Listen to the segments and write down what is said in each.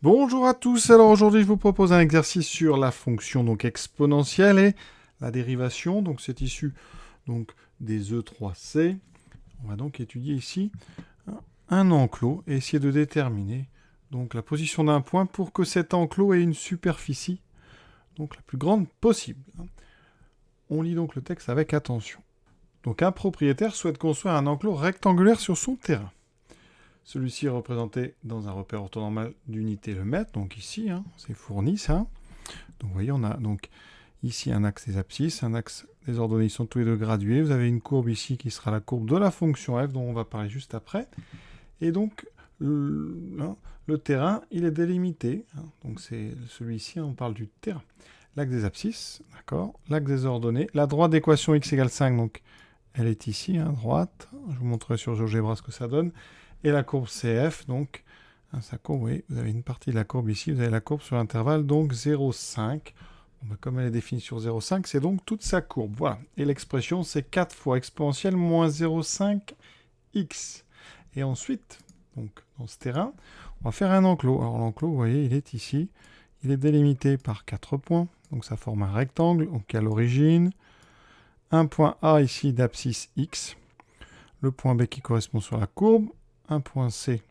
Bonjour à tous, alors aujourd'hui je vous propose un exercice sur la fonction donc exponentielle et la dérivation, donc c'est issu donc des E3C. On va donc étudier ici un enclos et essayer de déterminer donc la position d'un point pour que cet enclos ait une superficie donc la plus grande possible. On lit donc le texte avec attention. Donc un propriétaire souhaite construire un enclos rectangulaire sur son terrain. Celui-ci est représenté dans un repère orthonormal d'unité le mètre, donc ici, c'est fourni ça. Donc vous voyez, on a donc ici un axe des abscisses, un axe des ordonnées, ils sont tous les deux gradués. Vous avez une courbe ici qui sera la courbe de la fonction f, dont on va parler juste après. Et donc, le terrain, il est délimité. Donc c'est celui-ci, on parle du terrain. L'axe des abscisses, d'accord. L'axe des ordonnées. La droite d'équation x égale 5, donc elle est ici, droite. Je vous montrerai sur GeoGebra ce que ça donne. Et la courbe CF, donc, sa courbe, oui, vous avez une partie de la courbe ici, vous avez la courbe sur l'intervalle, donc 0,5. Bon, comme elle est définie sur 0,5, c'est donc toute sa courbe. Voilà. Et l'expression, c'est 4 fois exponentielle moins 0,5x. Et ensuite, donc, dans ce terrain, on va faire un enclos. Alors l'enclos, vous voyez, il est ici. Il est délimité par 4 points. Donc ça forme un rectangle. Donc à l'origine, un point A ici d'abscisse x. Le point B qui correspond sur la courbe. Un point C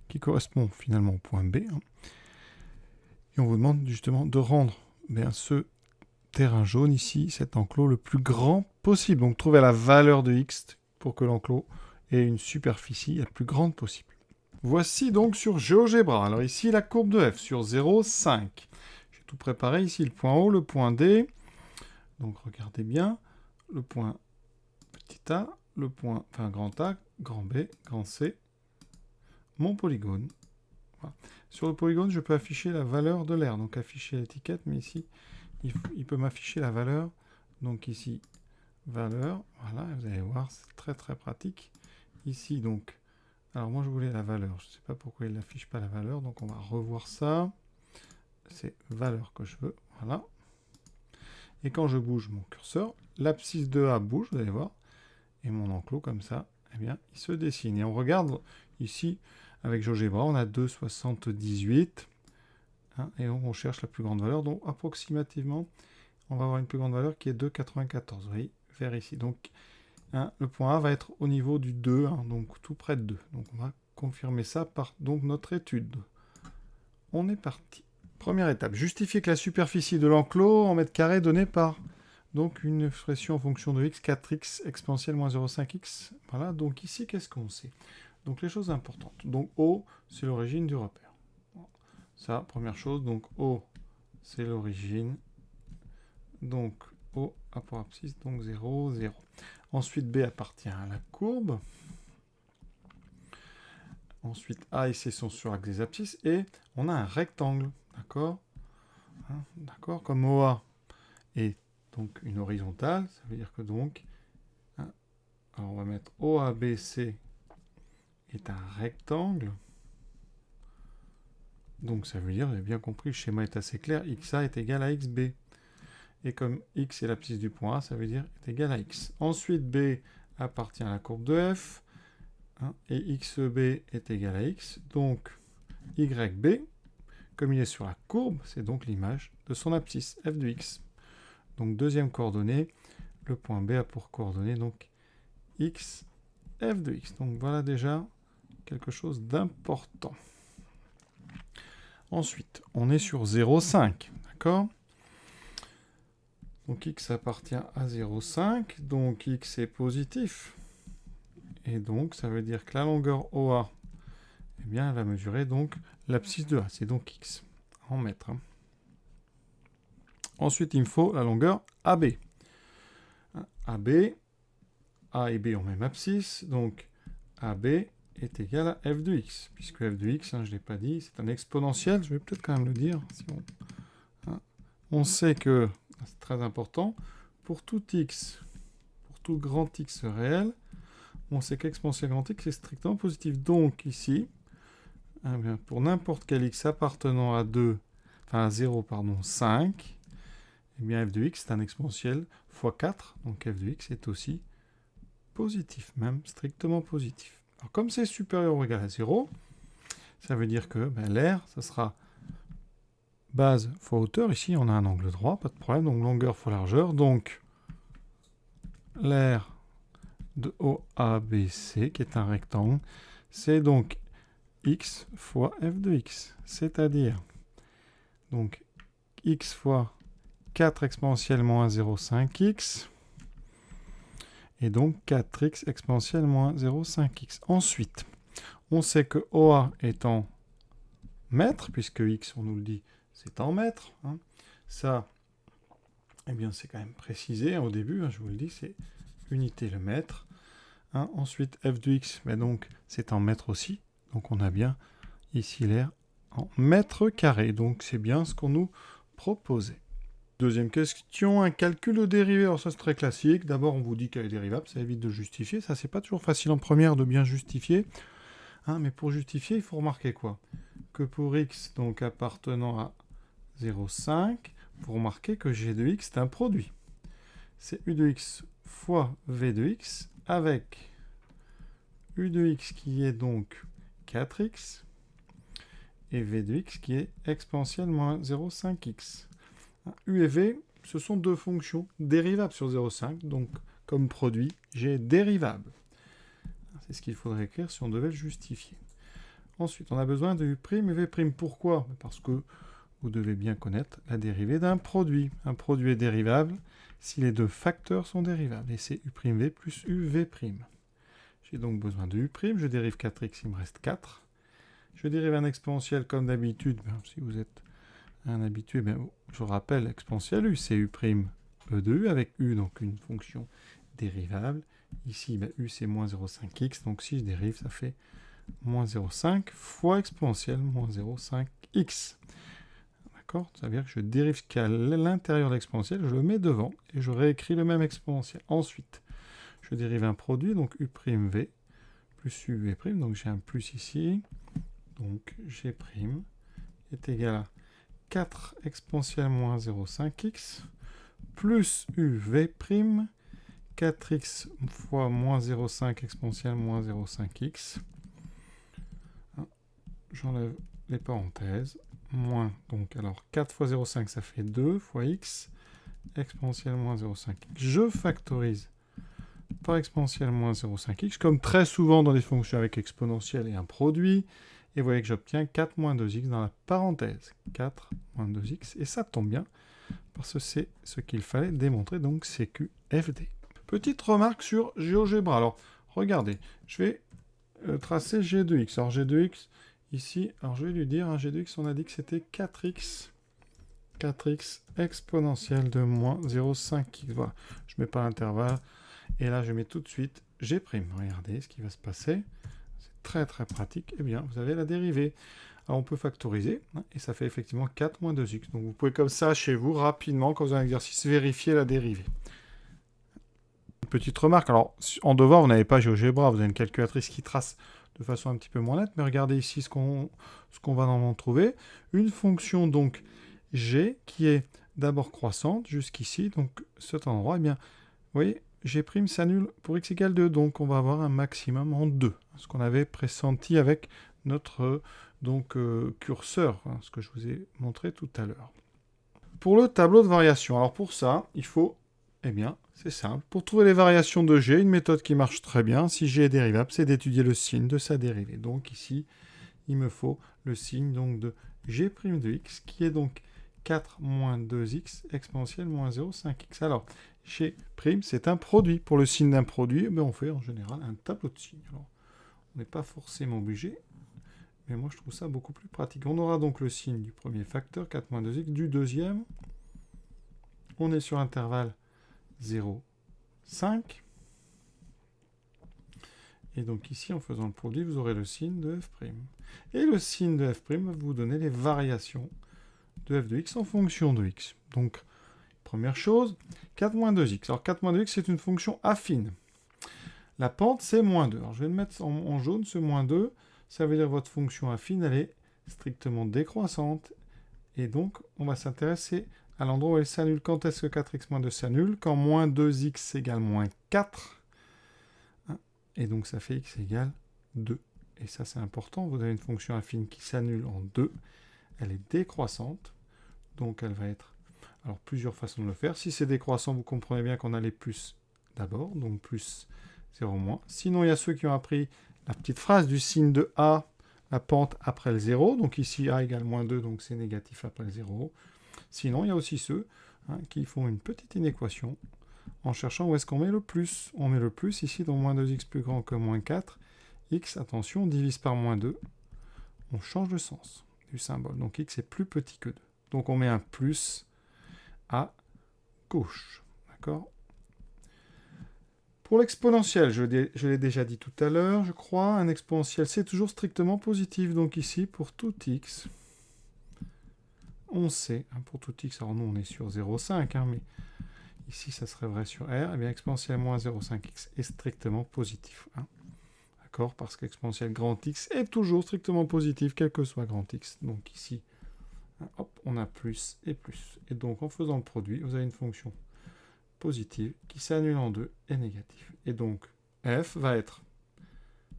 qui correspond finalement au point B. Et on vous demande justement de rendre ce terrain jaune ici, cet enclos, le plus grand possible. Donc trouver la valeur de x pour que l'enclos ait une superficie la plus grande possible. Voici donc sur GeoGebra. Alors ici la courbe de f sur 0, 5. J'ai tout préparé ici, le point O, le point D. Donc regardez bien, le point petit a, le point, grand A, grand B, grand C, mon polygone. Voilà. Sur le polygone, je peux afficher la valeur de l'air, donc afficher l'étiquette, mais ici, il peut m'afficher la valeur. Donc ici, valeur, voilà, vous allez voir, c'est très très pratique. Ici, donc, alors moi je voulais la valeur, je ne sais pas pourquoi il n'affiche pas la valeur, donc on va revoir ça. C'est valeur que je veux, voilà. Et quand je bouge mon curseur, l'abscisse de A bouge, vous allez voir, et mon enclos comme ça, eh bien, il se dessine. Et on regarde ici, avec GeoGebra, on a 2,78. Et on cherche la plus grande valeur. Donc, approximativement, on va avoir une plus grande valeur qui est 2,94. Vous voyez, vers ici. Donc, le point A va être au niveau du 2, donc tout près de 2. Donc, on va confirmer ça par donc, notre étude. On est parti. Première étape, justifier que la superficie de l'enclos en mètres carrés donnée par donc une expression en fonction de x, 4x exponentielle moins 0,5x. Voilà, donc ici, qu'est-ce qu'on sait? Donc les choses importantes. Donc O, c'est l'origine du repère. Ça, première chose, donc O, c'est l'origine. Donc O a pour abscisse, donc 0, 0. Ensuite, B appartient à la courbe. Ensuite, A et C sont sur l'axe des abscisses. Et on a un rectangle, d'accord? D'accord, comme OA est donc une horizontale, ça veut dire que donc, alors on va mettre OABC est un rectangle. Donc ça veut dire, vous avez bien compris, le schéma est assez clair, XA est égal à XB. Et comme x est l'abscisse du point A, ça veut dire est égal à x. Ensuite, B appartient à la courbe de f, et xb est égal à x. Donc, yb, comme il est sur la courbe, c'est donc l'image de son abscisse, f de x. Donc, deuxième coordonnée, le point B a pour coordonnée donc x, f de x. Donc, voilà déjà quelque chose d'important. Ensuite, on est sur 0,5, d'accord? Donc x appartient à 0,5, donc x est positif. Et donc, ça veut dire que la longueur OA, eh bien, elle va mesurer donc l'abscisse de A. C'est donc x en mètres. Ensuite, il me faut la longueur AB. AB, A et B ont même abscisse, donc AB est égal à f de x, puisque f de x, je ne l'ai pas dit, c'est un exponentiel, je vais peut-être quand même le dire. Si on sait que, c'est très important, pour tout x, pour tout grand x réel, on sait qu'exponentielle grand x est strictement positif. Donc ici, eh bien, pour n'importe quel x appartenant à 2, enfin à 0, pardon, 5, eh bien f de x est un exponentiel fois 4, donc f de x est aussi positif, même strictement positif. Alors comme c'est supérieur ou égal à 0, Ça veut dire que l'air, ça sera base fois hauteur. Ici, on a un angle droit, pas de problème. Donc longueur fois largeur. Donc l'air de OABC, qui est un rectangle, c'est donc x fois f de x. C'est-à-dire, donc, x fois 4 exponentielle moins 0,5x. Et donc 4x exponentielle moins 0,5x. Ensuite, on sait que OA est en mètres, puisque x, on nous le dit, c'est en mètres. Hein. Ça, eh bien, c'est quand même précisé au début, hein, je vous le dis, c'est unité le mètre. Hein. Ensuite, f de x, mais donc, c'est en mètres aussi. Donc, on a bien ici l'air en mètres carrés. Donc, c'est bien ce qu'on nous proposait. Deuxième question, un calcul de dérivée. Alors ça, c'est très classique. D'abord, on vous dit qu'elle est dérivable, ça évite de justifier. Ça, c'est pas toujours facile en première de bien justifier. Hein, mais pour justifier, il faut remarquer quoi? Que pour x, donc appartenant à 0,5, vous remarquez que g de x, c'est un produit. C'est u de x fois v de x avec u de x qui est donc 4x et v de x qui est exponentielle moins 0,5x. U et V, ce sont deux fonctions dérivables sur 0,5, donc comme produit, j'ai dérivable. C'est ce qu'il faudrait écrire si on devait le justifier. Ensuite, on a besoin de U' et V'. Pourquoi? Parce que vous devez bien connaître la dérivée d'un produit. Un produit est dérivable si les deux facteurs sont dérivables, et c'est U'V plus UV'. J'ai donc besoin de U', je dérive 4x, il me reste 4. Je dérive un exponentiel comme d'habitude, si vous êtes un habitué, je rappelle, exponentielle u, c'est U' E de U avec U, donc une fonction dérivable. Ici, U, c'est moins 0,5x, donc si je dérive, ça fait moins 0,5 fois exponentielle moins 0,5x. D'accord? Ça veut dire que je dérive ce qu'il y a à l'intérieur de l'exponentielle, je le mets devant, et je réécris le même exponentiel. Ensuite, je dérive un produit, donc U' V plus UV', donc j'ai un plus ici, donc G' est égal à 4 exponentielle moins 0,5x plus UV', 4x fois moins 0,5 exponentielle moins 0,5x. J'enlève les parenthèses. Moins, donc, alors 4 fois 0,5, ça fait 2 fois x exponentielle moins 0,5x. Je factorise par exponentielle moins 0,5x, comme très souvent dans les fonctions avec exponentielle et un produit. Et vous voyez que j'obtiens 4 moins 2x dans la parenthèse. 4 moins 2x. Et ça tombe bien, parce que c'est ce qu'il fallait démontrer, donc CQFD. Petite remarque sur GeoGebra. Alors, regardez, je vais tracer G de x. Alors, G de x, ici, alors je vais lui dire, G de x, on a dit que c'était 4x exponentielle de moins 0,5x. Voilà, je ne mets pas l'intervalle. Et là, je mets tout de suite G'. Regardez ce qui va se passer. Très très pratique, eh bien, vous avez la dérivée. Alors, on peut factoriser, hein, et ça fait effectivement 4 moins 2x. Donc, vous pouvez comme ça, chez vous, rapidement, quand vous avez un exercice, vérifier la dérivée. Une petite remarque, alors, en devoir, vous n'avez pas GeoGebra, vous avez une calculatrice qui trace de façon un petit peu moins nette, mais regardez ici ce qu'on va en trouver. Une fonction, donc, g, qui est d'abord croissante, jusqu'ici, donc, cet endroit, eh bien, vous voyez, G' s'annule pour x égale 2, donc on va avoir un maximum en 2, ce qu'on avait pressenti avec notre curseur, hein, ce que je vous ai montré tout à l'heure. Pour le tableau de variation, alors pour ça, il faut, eh bien, c'est simple, pour trouver les variations de G, une méthode qui marche très bien, si G est dérivable, c'est d'étudier le signe de sa dérivée. Donc ici, il me faut le signe donc, de G' de x, qui est donc 4 moins 2x exponentielle moins 0,5x. Alors, G', c'est un produit. Pour le signe d'un produit, on fait en général un tableau de signes. Alors, on n'est pas forcément obligé, mais moi je trouve ça beaucoup plus pratique. On aura donc le signe du premier facteur, 4 moins 2x, du deuxième. On est sur l'intervalle 0, 5. Et donc ici, en faisant le produit, vous aurez le signe de f'. Et le signe de f' va vous donner les variations de f de x en fonction de x. Donc, première chose, 4 moins 2x. Alors 4 moins 2x, c'est une fonction affine. La pente, c'est moins 2. Alors je vais le mettre en jaune, ce moins 2. Ça veut dire que votre fonction affine, elle est strictement décroissante. Et donc, on va s'intéresser à l'endroit où elle s'annule. Quand est-ce que 4x moins 2 s'annule? Quand moins 2x égale moins 4. Et donc, ça fait x égale 2. et ça c'est important, vous avez une fonction affine qui s'annule en 2, elle est décroissante, donc elle va être... Alors plusieurs façons de le faire. Si c'est décroissant, vous comprenez bien qu'on a les plus d'abord, donc plus 0 moins. Sinon, il y a ceux qui ont appris la petite phrase du signe de A, la pente après le 0. Donc ici, A égale moins 2, donc c'est négatif après le 0. Sinon, il y a aussi ceux qui font une petite inéquation en cherchant où est-ce qu'on met le plus. On met le plus ici dans moins 2x plus grand que moins 4. X, attention, on divise par moins 2. On change de sens du symbole. Donc x est plus petit que 2. Donc on met un plus à gauche. D'accord ? Pour l'exponentiel, je l'ai déjà dit tout à l'heure, je crois, un exponentiel, c'est toujours strictement positif. Donc ici, pour tout x, on sait, pour tout x, alors nous on est sur 0,5, mais ici ça serait vrai sur r, et bien exponentiel moins 0,5x est strictement positif. D'accord ? Parce qu'exponentiel grand x est toujours strictement positif, quel que soit grand x. Donc ici, hop, on a plus et plus. Et donc, en faisant le produit, vous avez une fonction positive qui s'annule en 2 et négative. Et donc, f va être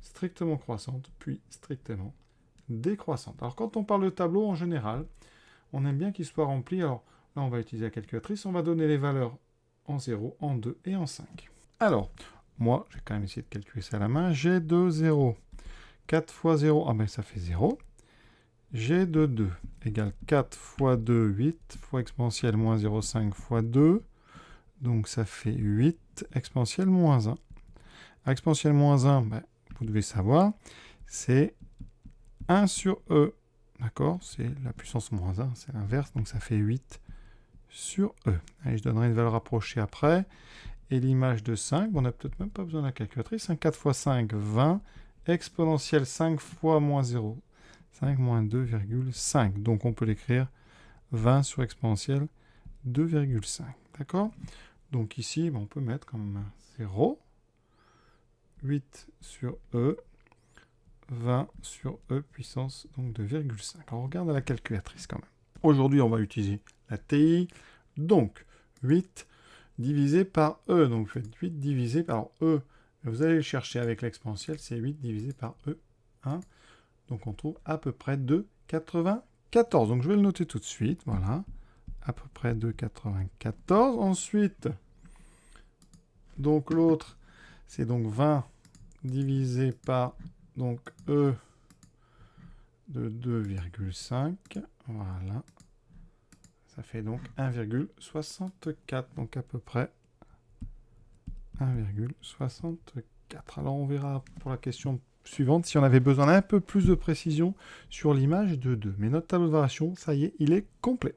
strictement croissante, puis strictement décroissante. Alors, quand on parle de tableau, en général, on aime bien qu'il soit rempli. Alors, là, on va utiliser la calculatrice. On va donner les valeurs en 0, en 2 et en 5. Alors, moi, j'ai quand même essayé de calculer ça à la main. J'ai 2 0. 4 fois 0, ah ben ça fait 0. G de 2 égale 4 fois 2, 8, fois exponentielle moins 0,5 fois 2. Donc ça fait 8 exponentielle moins 1. Exponentielle moins 1, ben, vous devez savoir, c'est 1 sur E. D'accord? C'est la puissance moins 1, c'est l'inverse, donc ça fait 8 sur E. Allez, je donnerai une valeur approchée après. Et l'image de 5, on n'a peut-être même pas besoin de la calculatrice. 4 fois 5, 20. Exponentielle 5 fois moins 0. 5 moins 2,5. Donc on peut l'écrire 20 sur exponentielle 2,5. D'accord? Donc ici, on peut mettre comme 0. 8 sur E. 20 sur E puissance donc 2,5. Alors on regarde à la calculatrice quand même. Aujourd'hui, on va utiliser la TI. Donc 8 divisé par E. Donc vous faites 8 divisé par E. Vous allez le chercher avec l'exponentielle, c'est 8 divisé par E. 1. Donc on trouve à peu près 2,94. Donc je vais le noter tout de suite. Voilà. À peu près 2,94. Ensuite, donc l'autre, c'est donc 20 divisé par donc E de 2,5. Voilà. Ça fait donc 1,64. Donc à peu près 1,64. Alors on verra pour la question suivante si on avait besoin d'un peu plus de précision sur l'image de 2. Mais notre tableau de variation, ça y est, il est complet.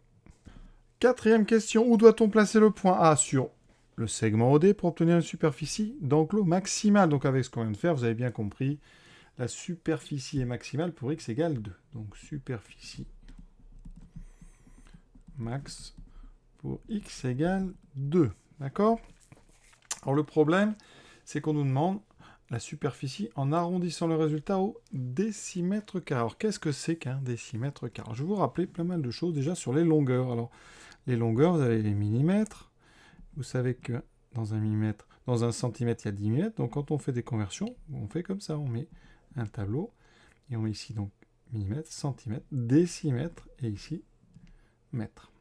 Quatrième question, où doit-on placer le point A sur le segment OD pour obtenir une superficie d'enclos maximale? Donc avec ce qu'on vient de faire, vous avez bien compris, la superficie est maximale pour x égale 2. Donc superficie max pour x égale 2. D'accord? Alors le problème, c'est qu'on nous demande la superficie en arrondissant le résultat au décimètre carré. Alors qu'est-ce que c'est qu'un décimètre carré? Je vais vous rappeler plein mal de choses déjà sur les longueurs. Alors les longueurs, vous avez les millimètres. Vous savez que dans un millimètre, dans un centimètre, il y a 10 millimètres. Donc quand on fait des conversions, on fait comme ça. On met un tableau et on met ici donc millimètre, centimètre, décimètre et ici mètre.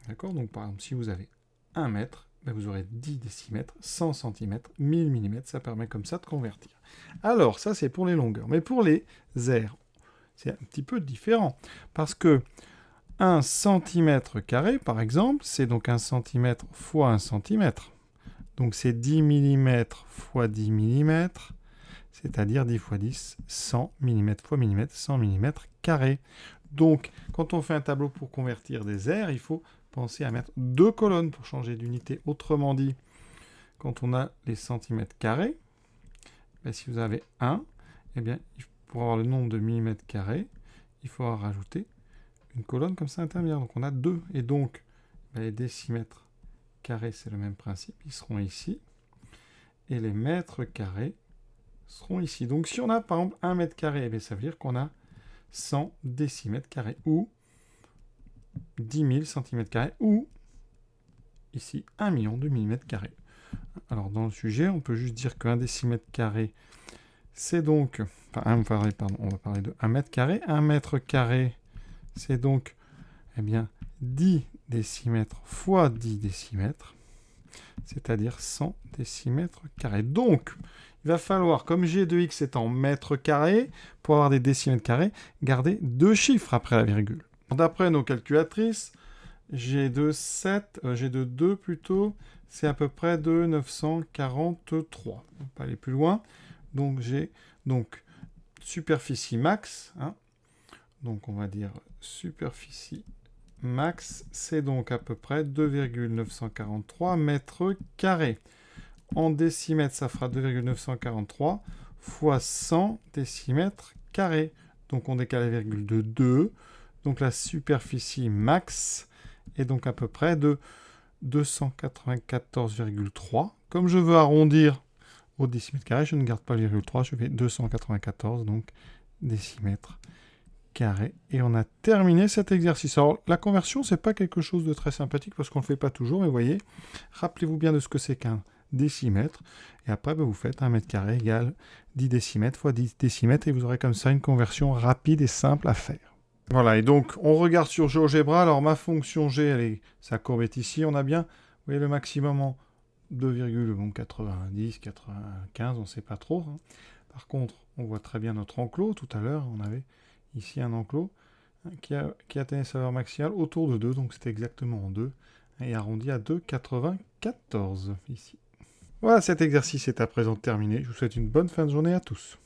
D'accord? Donc par exemple, si vous avez 1 mètre, ben vous aurez 10 décimètres, 100 cm, 1000 mm, ça permet comme ça de convertir. Alors, ça c'est pour les longueurs. Mais pour les aires, c'est un petit peu différent. Parce que 1 cm², par exemple, c'est donc 1 cm fois 1 cm. Donc c'est 10 mm fois 10 mm, c'est-à-dire 10 fois 10, 100 mm fois mm, 100 mm². Donc, quand on fait un tableau pour convertir des aires, il faut penser à mettre 2 colonnes pour changer d'unité. Autrement dit, quand on a les centimètres carrés, ben, si vous avez 1, eh bien, pour avoir le nombre de millimètres carrés, il faudra rajouter une colonne comme ça intermédiaire. Donc on a 2. Et donc, ben, les décimètres carrés, c'est le même principe. Ils seront ici. Et les mètres carrés seront ici. Donc si on a par exemple 1 mètre carré, eh bien, ça veut dire qu'on a 100 décimètres carrés. Ou 10 000 cm², ou ici 1 million de millimètres carrés. Alors dans le sujet, on peut juste dire qu'un décimètre carré, c'est donc... Enfin, on va parler de 1 mètre carré. 1 mètre carré, c'est donc, eh bien, 10 décimètres fois 10 décimètres, c'est-à-dire 100 décimètres carrés. Donc, il va falloir, comme g de x est en mètres carrés, pour avoir des décimètres carrés, garder 2 chiffres après la virgule. D'après nos calculatrices, g de 2 plutôt, c'est à peu près de 943. On va pas aller plus loin. Donc j'ai superficie max. Hein. Donc on va dire superficie max, c'est donc à peu près 2,943 mètres carrés. En décimètres, ça fera 2,943 fois 100 décimètres carrés. Donc on décale la virgule de 2. Donc la superficie max est donc à peu près de 294,3. Comme je veux arrondir au décimètre carré, je ne garde pas le virgule 3, je fais 294, donc décimètres carrés. Et on a terminé cet exercice. Alors la conversion, c'est pas quelque chose de très sympathique parce qu'on ne le fait pas toujours, mais vous voyez, rappelez-vous bien de ce que c'est qu'un décimètre. Et après, vous faites 1 mètre carré égale 10 décimètres fois 10 décimètres et vous aurez comme ça une conversion rapide et simple à faire. Voilà, et donc on regarde sur GeoGebra. Alors ma fonction g, sa courbe est ici. On a bien, vous voyez, le maximum en 2,90, 95, on ne sait pas trop. Hein. Par contre, on voit très bien notre enclos. Tout à l'heure, on avait ici un enclos qui atteignait sa valeur maximale autour de 2, donc c'était exactement en 2, et arrondi à 2,94 ici. Voilà, cet exercice est à présent terminé. Je vous souhaite une bonne fin de journée à tous.